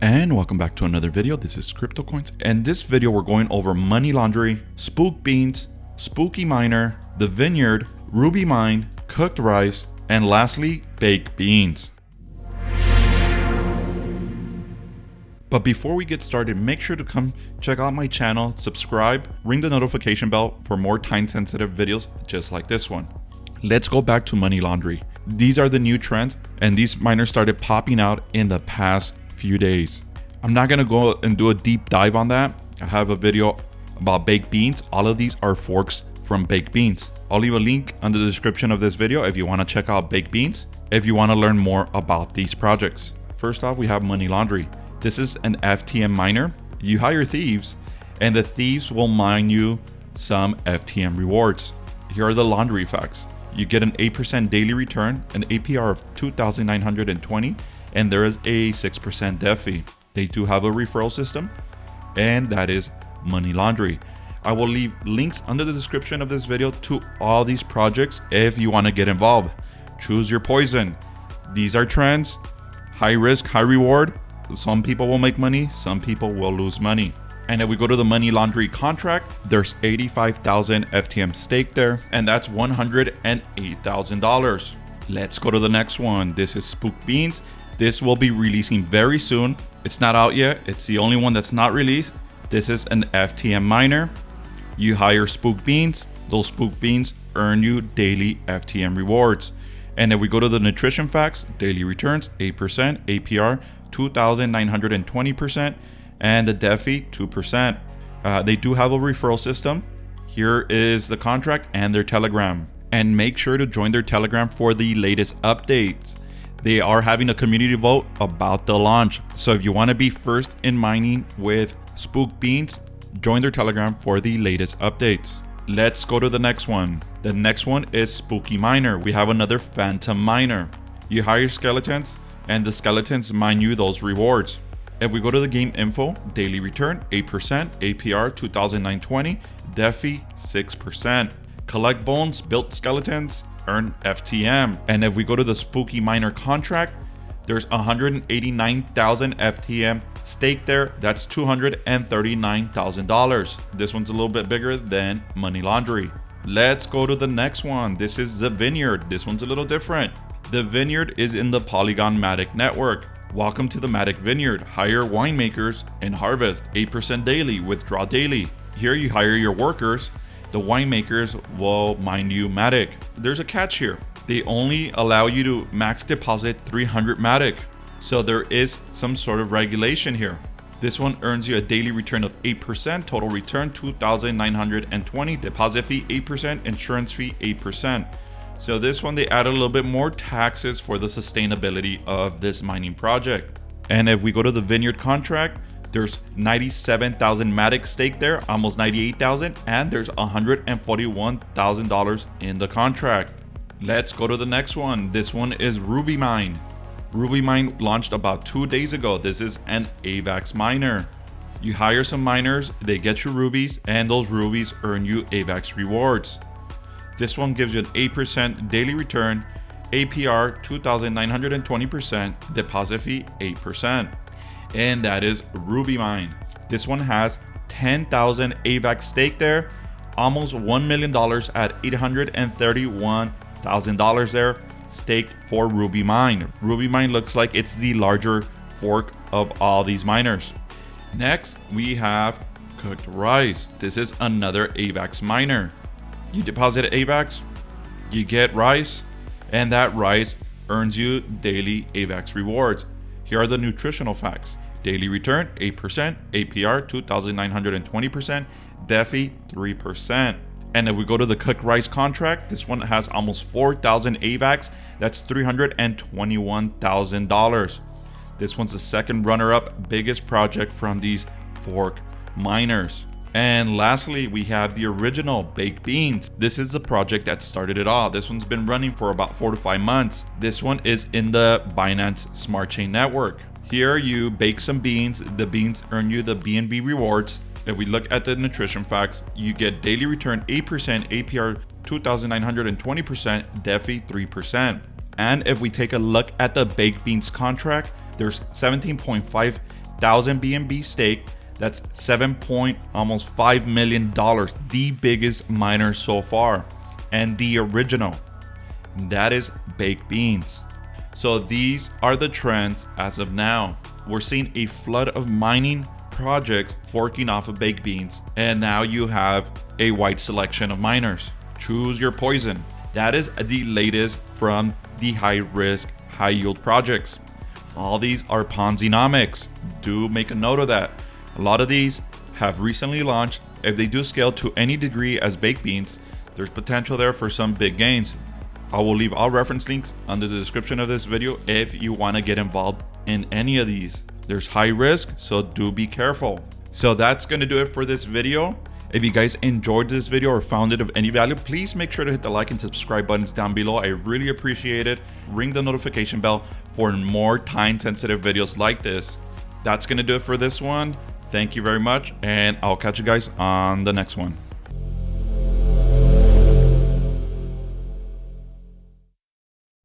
And welcome back to another video. This is CryptoKoinz, and this video we're going over MoneyLaundry, Spook Beans, Spooky Miner, the Vineyard, Ruby Mine, Cooked Rice, and lastly, Baked Beans. But before we get started, make sure to come check out my channel, subscribe, ring the notification bell for more time-sensitive videos just like this one. Let's go back to MoneyLaundry. These are the new trends, and these miners started popping out in the past few days. I'm not gonna go and do a deep dive on that. I have a video about baked beans. All of these are forks from baked beans. I'll leave a link under the description of this video if you want to check out baked beans, if you want to learn more about these projects. First off, we have MoneyLaundry. This is an FTM miner. You hire thieves, and the thieves will mine you some FTM rewards. Here are the laundry facts. You get an 8% daily return, an APR of 2,920, and there is a 6% dev fee. They do have a referral system, and that is MoneyLaundry. I will leave links under the description of this video to all these projects if you want to get involved. Choose your poison. These are trends, high risk, high reward. Some people will make money, some people will lose money. And if we go to the MoneyLaundry contract, there's 85,000 FTM stake there, and that's $108,000. Let's go to the next one. This is Spook Beans. This will be releasing very soon. It's not out yet. It's the only one that's not released. This is an FTM miner. You hire Spook Beans. Those Spook Beans earn you daily FTM rewards. And if we go to the nutrition facts, daily returns 8%, APR 2,920%, and the dev fee 2%. They do have a referral system. Here is the contract and their Telegram. And make sure to join their Telegram for the latest updates. They are having a community vote about the launch. So if you want to be first in mining with Spook Beans, join their Telegram for the latest updates. Let's go to the next one. The next one is Spooky Miner. We have another phantom miner. You hire skeletons, and the skeletons mine you those rewards. If we go to the game info, daily return 8%, APR 2,920, dev fee 6%. Collect bones, built skeletons, earn FTM. And if we go to the Spooky Miner contract, there's 189,000 FTM stake there. That's $239,000. This one's a little bit bigger than MoneyLaundry. Let's go to the next one. This is the Vineyard. This one's a little different. The Vineyard is in the Polygon MATIC network. Welcome to the MATIC Vineyard. Hire winemakers and harvest 8% daily, withdraw daily. Here you hire your workers. The winemakers will mine you MATIC. There's a catch here. They only allow you to max deposit 300 MATIC. So there is some sort of regulation here. This one earns you a daily return of 8%, total return 2,920, deposit fee 8%, insurance fee 8%. So this one, they add a little bit more taxes for the sustainability of this mining project. And if we go to the Vineyard contract, there's 97,000 MATIC stake there, almost 98,000, and there's $141,000 in the contract. Let's go to the next one. This one is Ruby Mine. Ruby Mine launched about 2 days ago. This is an AVAX miner. You hire some miners, they get you rubies, and those rubies earn you AVAX rewards. This one gives you an 8% daily return, APR 2,920%, deposit fee 8%. And that is Ruby Mine. This one has 10,000 AVAX stake there, almost $1 million at $831,000 there, staked for Ruby Mine. Ruby Mine looks like it's the larger fork of all these miners. Next, we have Cooked Rice. This is another AVAX miner. You deposit AVAX, you get rice, and that rice earns you daily AVAX rewards. Here are the nutritional facts. Daily return 8%, APR 2,920%, dev fee 3%. And if we go to the Cooked Rice contract, this one has almost 4,000 AVAX. That's $321,000. This one's the second runner-up biggest project from these fork miners. And lastly, we have the original Baked Beans. This is the project that started it all. This one's been running for about 4 to 5 months. This one is in the Binance Smart Chain network. Here you bake some beans. The beans earn you the BNB rewards. If we look at the nutrition facts, you get daily return 8%, APR 2,920%, dev fee 3%. And if we take a look at the Baked Beans contract, there's 17.5 1,000 BNB stake. That's almost $5 million, the biggest miner so far, and the original. That is Baked Beans. So these are the trends as of now. We're seeing a flood of mining projects forking off of Baked Beans, and now you have a wide selection of miners. Choose your poison. That is the latest from the high risk, high yield projects. All these are Ponzi-nomics. Do make a note of that. A lot of these have recently launched. If they do scale to any degree as Baked Beans, there's potential there for some big gains. I will leave all reference links under the description of this video if you want to get involved in any of these. There's high risk, so do be careful. So that's going to do it for this video. If you guys enjoyed this video or found it of any value, please make sure to hit the like and subscribe buttons down below. I really appreciate it. Ring the notification bell for more time-sensitive videos like this. That's going to do it for this one. Thank you very much, and I'll catch you guys on the next one.